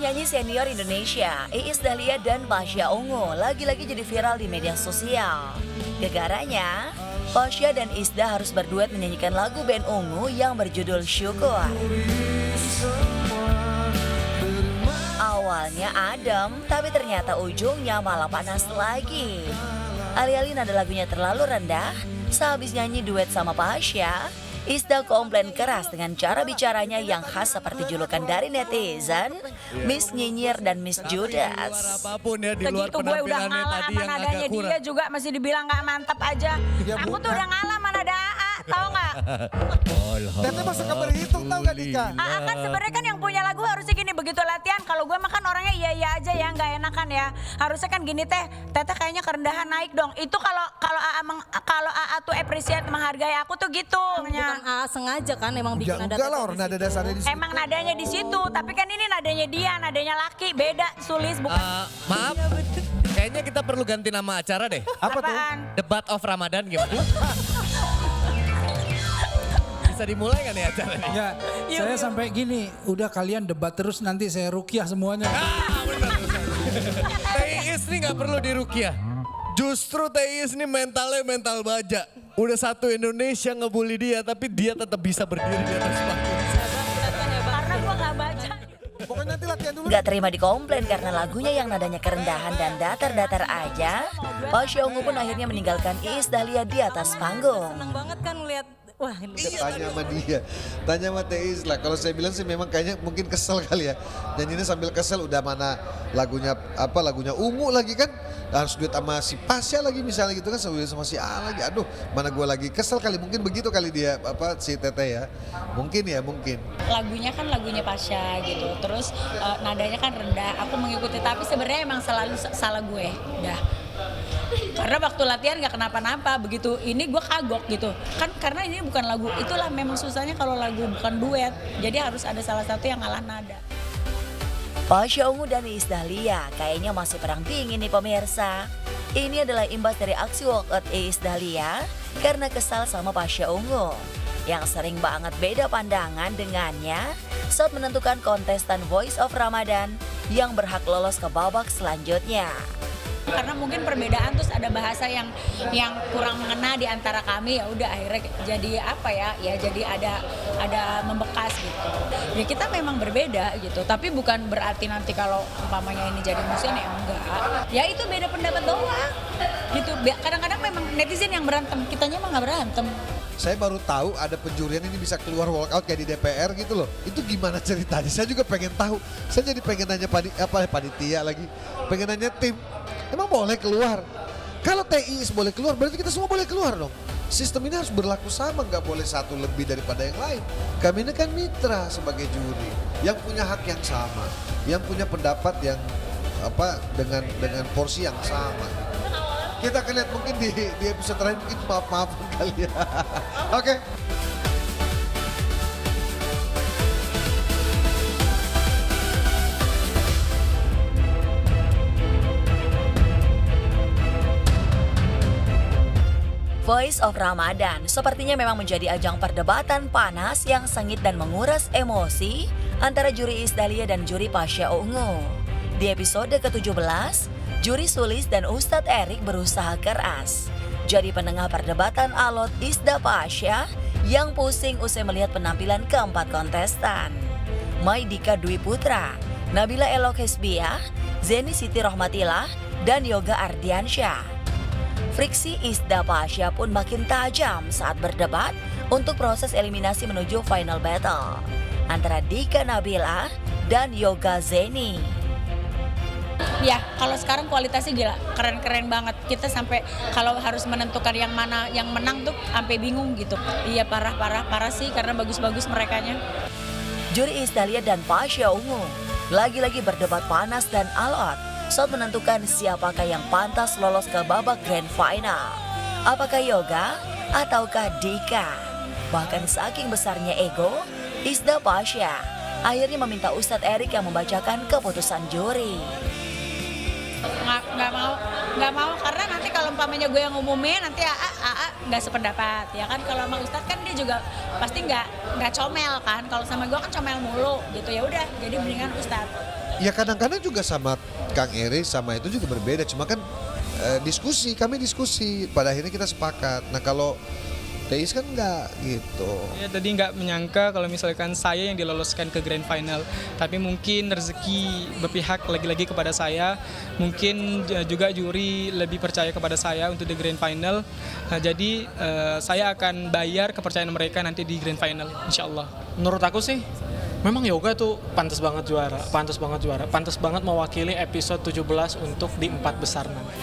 penyanyi senior Indonesia, Iis Dahlia dan Pasha Ungu lagi-lagi jadi viral di media sosial. Gegaranya, Pasha dan Isda harus berduet menyanyikan lagu band Ungu yang berjudul Syukur. Awalnya adem, tapi ternyata ujungnya malah panas lagi. Alih-alih nada lagunya terlalu rendah, sehabis nyanyi duet sama Pasha, Isda komplain keras dengan cara bicaranya yang khas seperti julukan dari netizen, Miss Nyinyir dan Miss Judas. Apapun ya di luar Segitu gue udah penampilannya ngalah tadi sama yang nadanya agak kurang. dia juga masih dibilang gak mantap aja. Ya, Aku Bu. tuh udah ngalah sama nada AA, tau gak? Teteh masa kabar hitung tau gak Dika? AA kan sebenarnya kan yang punya lagu harusnya gini, begitu latihan. Kalau gue makan orangnya iya-iya aja ya, gak enakan ya. Harusnya kan gini teteh kayaknya kerendahan naik dong. Itu kalau AA tuh appreciate menghargai aku tuh gitu. Bukan AA sengaja kan emang bikin Ya nada enggak lah teteh orang di nada situ. dasarnya di situ. Emang nadanya di situ, tapi kan ini nadanya dia, nadanya laki, beda, Sulis bukan. Maaf, kayaknya kita perlu ganti nama acara deh. Apa tuh? Apaan? Debat of Ramadan gimana? Bisa dimulai kan ya acara ini? Ya, saya sampai gini, udah kalian debat terus nanti saya rukyah semuanya. Teis nih gak perlu dirukyah. Justru Teis nih mentalnya mental baja. Udah satu Indonesia ngebully dia, tapi dia tetap bisa berdiri di atas panggung. Karena gue gak baca. Pokoknya nanti latihan dulu. Gak terima dikomplain karena lagunya yang nadanya kerendahan dan datar-datar aja, Pasha Ungu pun akhirnya meninggalkan Iis Dahlia di atas panggung. Seneng banget kan ngeliat, wah ini Tanya sama dia, tanya sama Teis lah. Kalau saya bilang sih memang kayaknya mungkin kesel kali ya. Nyanyinya sambil kesel, udah mana lagunya Ungu lagi kan. Harus duet sama si Pasha lagi misalnya gitu kan, sama si A lagi. Aduh, mana gue lagi kesel kali, mungkin begitu kali dia si Teteh ya. Mungkin ya, mungkin. Lagunya kan lagunya Pasha gitu, terus nadanya kan rendah, aku mengikuti, tapi sebenarnya emang selalu salah gue, dah. Karena waktu latihan gak kenapa-napa, begitu ini gue kagok gitu. Kan karena ini bukan lagu, itulah memang susahnya kalau lagu bukan duet, jadi harus ada salah satu yang ngalah nada. Pasha Ungu dan Iis Dahlia kayaknya masih perang dingin nih pemirsa. Ini adalah imbas dari aksi walkout Iis Dahlia karena kesal sama Pasha Ungu yang sering banget beda pandangan dengannya saat menentukan kontestan Voice of Ramadan yang berhak lolos ke babak selanjutnya. Karena mungkin perbedaan terus ada bahasa yang kurang mengena di antara kami, ya udah akhirnya jadi apa ya jadi ada membekas gitu. Ya kita memang berbeda gitu, tapi bukan berarti nanti kalau umpamanya ini jadi musuhnya ya enggak. Ya itu beda pendapat doang gitu. Kadang-kadang memang netizen yang berantem, kitanya emang nggak berantem. Saya baru tahu ada penjurian ini bisa keluar walkout kayak di DPR gitu loh. Itu gimana ceritanya? Saya juga pengen tahu. Saya jadi pengen nanya panitia lagi. Pengen nanya tim. Emang boleh keluar? Kalau Teis boleh keluar, berarti kita semua boleh keluar dong. Sistem ini harus berlaku sama, nggak boleh satu lebih daripada yang lain. Kami ini kan mitra sebagai juri, yang punya hak yang sama, yang punya pendapat yang dengan porsi yang sama. Kita akan lihat mungkin di episode terakhir mungkin maaf-maafan kali ya. Oke. Voice of Ramadan sepertinya memang menjadi ajang perdebatan panas yang sengit dan menguras emosi antara juri Iis Dahlia dan juri Pasha Ungu. Di episode ke-17, juri Sulis dan Ustadz Erik berusaha keras jadi penengah perdebatan alot Isda Pasha yang pusing usai melihat penampilan keempat kontestan. Maidika Dwi Putra, Nabila Elok Hesbiah, Zeni Siti Rohmatillah, dan Yoga Ardiansyah. Friksi Isda Pasha pun makin tajam saat berdebat untuk proses eliminasi menuju final battle antara Dika Nabila dan Yoga Zeni. Ya, kalau sekarang kualitasnya gila, keren-keren banget. Kita sampai kalau harus menentukan yang mana yang menang tuh sampai bingung gitu. Iya parah sih karena bagus-bagus merekanya. Juri Iis Dahlia dan Pasha Ungu lagi-lagi berdebat panas dan alot saat menentukan siapakah yang pantas lolos ke babak grand final. Apakah Yoga ataukah Dika? Bahkan saking besarnya ego, Isda Pasha akhirnya meminta Ustadz Erik yang membacakan keputusan juri. Nggak mau karena nanti kalau umpamanya gue yang ngumumin nanti AA nggak sependapat ya kan. Kalau sama Ustadz kan dia juga pasti nggak comel kan. Kalau sama gue kan comel mulu gitu, ya udah jadi mendingan Ustadz. Ya kadang-kadang juga sama Kang Eris sama itu juga berbeda. Cuma kan kami diskusi. Pada akhirnya kita sepakat. Nah kalau Teis kan enggak gitu. Ya tadi nggak menyangka kalau misalkan saya yang diloloskan ke grand final, tapi mungkin rezeki berpihak lagi-lagi kepada saya. Mungkin juga juri lebih percaya kepada saya untuk di grand final. Jadi saya akan bayar kepercayaan mereka nanti di grand final, insya Allah. Menurut aku sih, memang Yoga tuh pantas banget juara, pantas banget mewakili episode 17 untuk di 4 besar nanti.